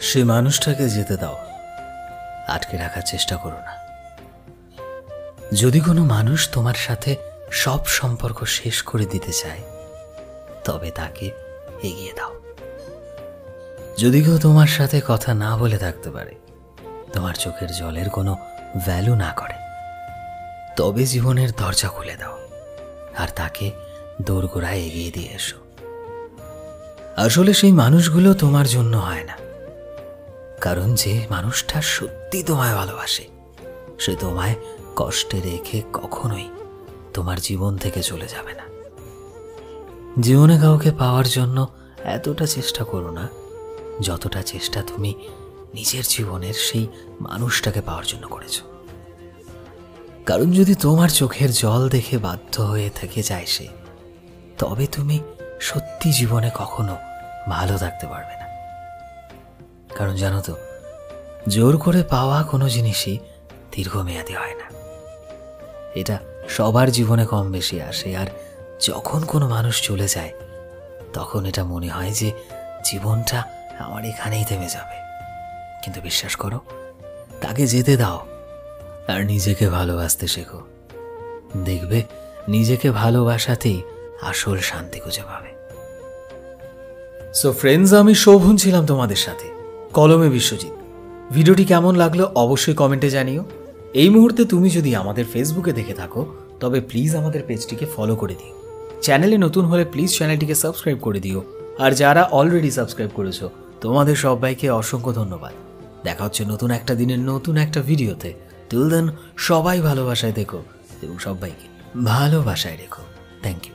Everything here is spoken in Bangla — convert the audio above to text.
সেই মানুষটাকে যেতে দাও, আটকে রাখার চেষ্টা করো না। যদি কোনো মানুষ তোমার সাথে সব সম্পর্ক শেষ করে দিতে চায়, তবে তাকে এগিয়ে দাও। যদি কেউ তোমার সাথে কথা না বলে থাকতে পারে, তোমার চোখের জলের কোনো ভ্যালু না করে, তবে জীবনের দরজা খুলে দাও আর তাকে দোরগোড়ায় এগিয়ে দিয়ে এসো। আসলে সেই মানুষগুলো তোমার জন্য হয় না, কারণ যে মানুষটা সত্যি তোমায় ভালোবাসে সে তোমায় কষ্টে রেখে কখনোই তোমার জীবন থেকে চলে যাবে না। জীবনে কাউকে পাওয়ার জন্য এতটা চেষ্টা করো না যতটা চেষ্টা তুমি নিজের জীবনের সেই মানুষটাকে পাওয়ার জন্য করেছ। কারণ যদি তোমার চোখের জল দেখে বাধ্য হয়ে থেকে যায় সে, তবে তুমি সত্যি জীবনে কখনো ভালো থাকতে পারবে না। কারণ জানো তো, জোর করে পাওয়া কোনো জিনিসই দীর্ঘমেয়াদী হয় না। এটা সবার জীবনে কম বেশি আসে, আর যখন কোনো মানুষ চলে যায় তখন এটা মনে হয় যে জীবনটা আমার এখানেই থেমে যাবে। কিন্তু বিশ্বাস করো, তাকে যেতে দাও আর নিজেকে ভালোবাসতে শেখো। দেখবে নিজেকে ভালোবাসাতেই আসল শান্তি খুঁজে পাবে। সো ফ্রেন্ডস, আমি শোভন ছিলাম তোমাদের সাথে, কলমে বিশ্বজিৎ। ভিডিওটি কেমন লাগলো অবশ্যই কমেন্টে জানিও। এই মুহূর্তে তুমি যদি আমাদের ফেসবুকে দেখে থাকো, তবে প্লিজ আমাদের পেজটিকে ফলো করে দিও। চ্যানেলে নতুন হলে প্লিজ চ্যানেলটিকে সাবস্ক্রাইব করে দিও। আর যারা অলরেডি সাবস্ক্রাইব করেছো, তোমাদের সবাইকে অসংখ্য ধন্যবাদ। দেখা হচ্ছে নতুন একটা দিনের নতুন একটা ভিডিওতে। টিল দেন, সবাই ভালোবাসায় দেখো এবং সবাইকে ভালোবাসায় রেখো। Thank you.